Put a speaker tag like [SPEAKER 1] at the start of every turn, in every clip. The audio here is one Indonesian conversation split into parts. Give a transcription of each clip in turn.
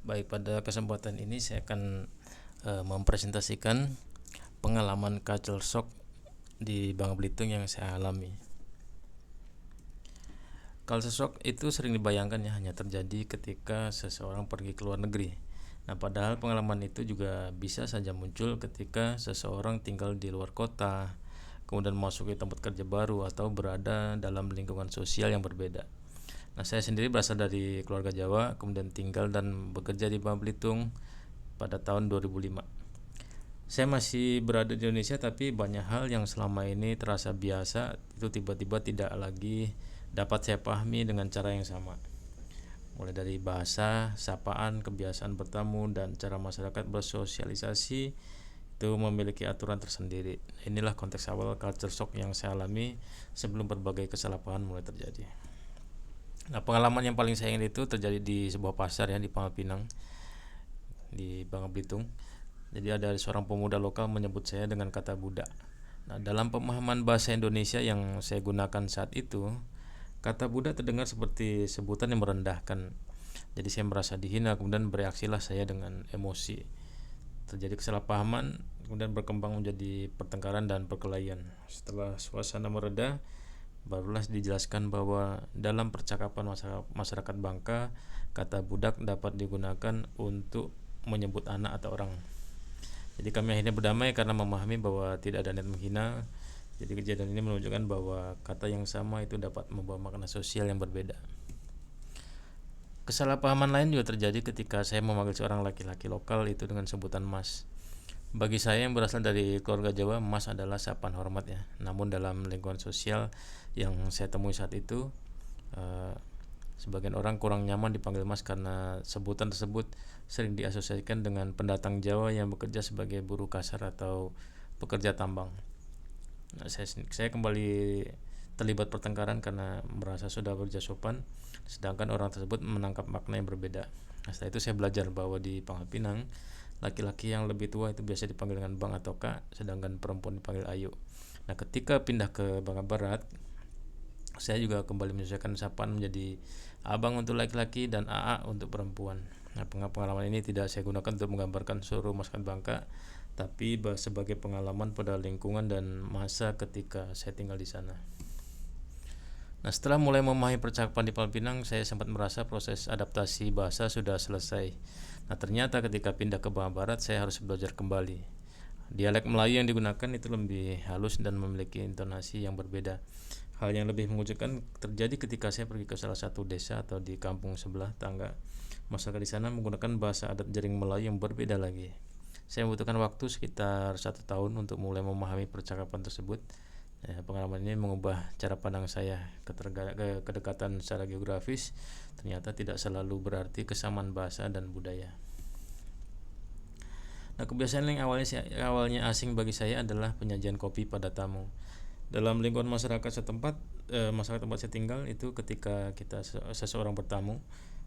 [SPEAKER 1] Baik, pada kesempatan ini saya akan mempresentasikan pengalaman culture shock di Bangka Belitung yang saya alami. Culture shock itu sering dibayangkan ya hanya terjadi ketika seseorang pergi ke luar negeri. Nah, padahal pengalaman itu juga bisa saja muncul ketika seseorang tinggal di luar kota, kemudian masuk ke tempat kerja baru atau berada dalam lingkungan sosial yang berbeda. Nah, saya sendiri berasal dari keluarga Jawa, kemudian tinggal dan bekerja di Bangka Belitung pada tahun 2005. Saya masih berada di Indonesia, tapi banyak hal yang selama ini terasa biasa itu tiba-tiba tidak lagi dapat saya pahami dengan cara yang sama. Mulai dari bahasa, sapaan, kebiasaan bertamu, dan cara masyarakat bersosialisasi itu memiliki aturan tersendiri. Inilah konteks awal culture shock yang saya alami sebelum berbagai kesalahpahaman mulai terjadi. Nah, pengalaman yang paling saya ingat itu terjadi di sebuah pasar ya di Pangkal Pinang di Bangka Belitung. Jadi ada seorang pemuda lokal menyebut saya dengan kata budak. Nah, dalam pemahaman bahasa Indonesia yang saya gunakan saat itu, kata budak terdengar seperti sebutan yang merendahkan. Jadi saya merasa dihina, kemudian bereaksilah saya dengan emosi. Terjadi kesalahpahaman, kemudian berkembang menjadi pertengkaran dan perkelahian. Setelah suasana mereda, barulah dijelaskan bahwa dalam percakapan masyarakat Bangka, kata budak dapat digunakan untuk menyebut anak atau orang. Jadi kami akhirnya berdamai karena memahami bahwa tidak ada niat menghina. Jadi kejadian ini menunjukkan bahwa kata yang sama itu dapat membawa makna sosial yang berbeda. Kesalahpahaman lain juga terjadi ketika saya memanggil seorang laki-laki lokal itu dengan sebutan Mas. Bagi saya yang berasal dari keluarga Jawa, Mas adalah sapaan hormat ya. Namun dalam lingkungan sosial yang saya temui saat itu, eh, sebagian orang kurang nyaman dipanggil Mas karena sebutan tersebut sering diasosiasikan dengan pendatang Jawa yang bekerja sebagai buruh kasar atau pekerja tambang. Nah, saya kembali terlibat pertengkaran karena merasa sudah bekerja sopan, sedangkan orang tersebut menangkap makna yang berbeda. Nah, setelah itu saya belajar bahwa di Pangkal Pinang, laki-laki yang lebih tua itu biasa dipanggil dengan Bang atau Kak, sedangkan perempuan dipanggil Ayu. Nah, ketika pindah ke Bangka Barat, saya juga kembali menyesuaikan sapaan menjadi abang untuk laki-laki dan AA untuk perempuan. Nah, pengalaman ini tidak saya gunakan untuk menggambarkan seluruh masyarakat Bangka, tapi sebagai pengalaman pada lingkungan dan masa ketika saya tinggal di sana. Nah, setelah mulai memahami percakapan di Palpinang, saya sempat merasa proses adaptasi bahasa sudah selesai. Nah, ternyata ketika pindah ke Bangka Barat, saya harus belajar kembali. Dialek Melayu yang digunakan itu lebih halus dan memiliki intonasi yang berbeda. Hal yang lebih mengejutkan terjadi ketika saya pergi ke salah satu desa atau di kampung sebelah tangga. Masyarakat di sana menggunakan bahasa adat Jering Melayu yang berbeda lagi. Saya membutuhkan waktu sekitar 1 tahun untuk mulai memahami percakapan tersebut. Pengalaman ini mengubah cara pandang saya. Kedekatan secara geografis ternyata tidak selalu berarti kesamaan bahasa dan budaya. Nah, kebiasaan yang awalnya asing bagi saya adalah penyajian kopi pada tamu. Dalam lingkungan masyarakat tempat saya tinggal itu ketika seseorang bertamu,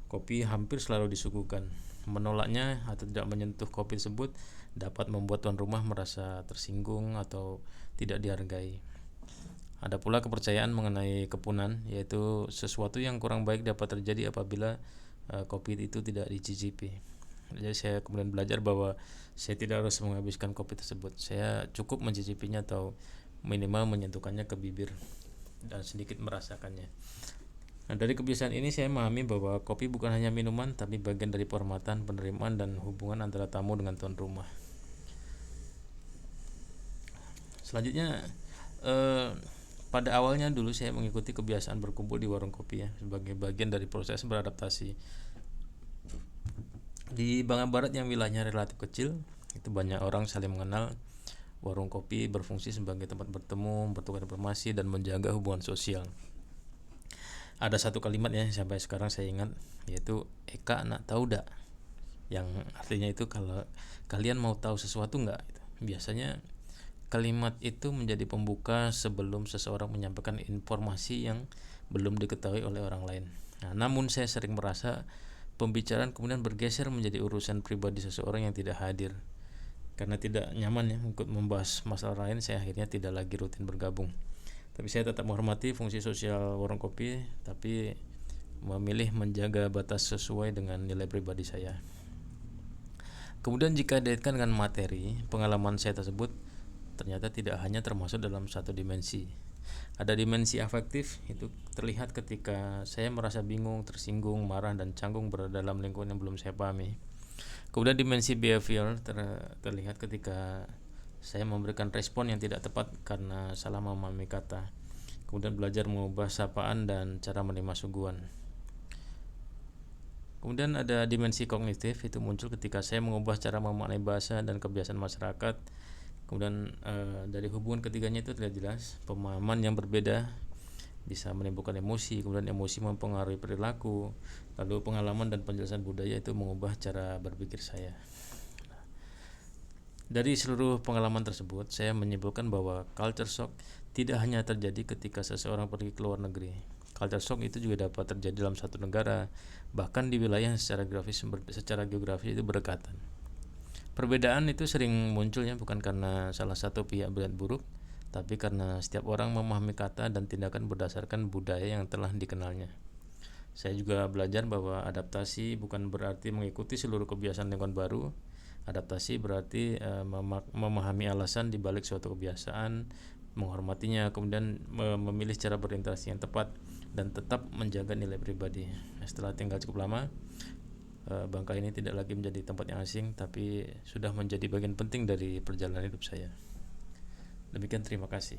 [SPEAKER 1] kopi hampir selalu disuguhkan. Menolaknya atau tidak menyentuh kopi tersebut dapat membuat tuan rumah merasa tersinggung atau tidak dihargai. Ada pula kepercayaan mengenai kepunan, yaitu sesuatu yang kurang baik dapat terjadi apabila kopi itu tidak dicicipi. Jadi saya kemudian belajar bahwa saya tidak harus menghabiskan kopi tersebut. Saya cukup mencicipinya atau minimal menyentuhkannya ke bibir dan sedikit merasakannya. Nah, dari kebiasaan ini saya memahami bahwa kopi bukan hanya minuman, tapi bagian dari penghormatan, penerimaan, dan hubungan antara tamu dengan tuan rumah. Selanjutnya, pada awalnya dulu saya mengikuti kebiasaan berkumpul di warung kopi ya sebagai bagian dari proses beradaptasi. Di Bangka Barat yang wilayahnya relatif kecil, itu banyak orang saling mengenal. Warung kopi berfungsi sebagai tempat bertemu, bertukar informasi, dan menjaga hubungan sosial. Ada satu kalimat ya sampai sekarang saya ingat, yaitu Eka nak tahu dak, yang artinya itu kalau kalian mau tahu sesuatu nggak. Biasanya kalimat itu menjadi pembuka sebelum seseorang menyampaikan informasi yang belum diketahui oleh orang lain. Nah, namun saya sering merasa pembicaraan kemudian bergeser menjadi urusan pribadi seseorang yang tidak hadir. Karena tidak nyaman ya untuk membahas masalah lain, saya akhirnya tidak lagi rutin bergabung. Tapi saya tetap menghormati fungsi sosial warung kopi, tapi memilih menjaga batas sesuai dengan nilai pribadi saya. Kemudian jika dikaitkan dengan materi, pengalaman saya tersebut ternyata tidak hanya termasuk dalam satu dimensi. Ada dimensi afektif, itu terlihat ketika saya merasa bingung, tersinggung, marah, dan canggung berada dalam lingkungan yang belum saya pahami. Kemudian dimensi behavior terlihat ketika saya memberikan respon yang tidak tepat karena salah memahami kata. Kemudian belajar mengubah sapaan dan cara menerima suguhan. Kemudian ada dimensi kognitif, itu muncul ketika saya mengubah cara memaknai bahasa dan kebiasaan masyarakat. Kemudian dari hubungan ketiganya itu terlihat jelas pemahaman yang berbeda bisa menimbulkan emosi, kemudian emosi mempengaruhi perilaku, lalu pengalaman dan penjelasan budaya itu mengubah cara berpikir saya. Dari seluruh pengalaman tersebut, saya menyimpulkan bahwa culture shock tidak hanya terjadi ketika seseorang pergi ke luar negeri. Culture shock itu juga dapat terjadi dalam satu negara, bahkan di wilayah yang secara geografis itu berdekatan. Perbedaan itu sering munculnya bukan karena salah satu pihak berniat buruk, tapi karena setiap orang memahami kata dan tindakan berdasarkan budaya yang telah dikenalnya. Saya juga belajar bahwa adaptasi bukan berarti mengikuti seluruh kebiasaan lingkungan baru. Adaptasi berarti memahami alasan di balik suatu kebiasaan, menghormatinya, kemudian memilih cara berinteraksi yang tepat, dan tetap menjaga nilai pribadi. Setelah tinggal cukup lama, bangka ini tidak lagi menjadi tempat yang asing, tapi sudah menjadi bagian penting dari perjalanan hidup saya. Demikian, terima kasih.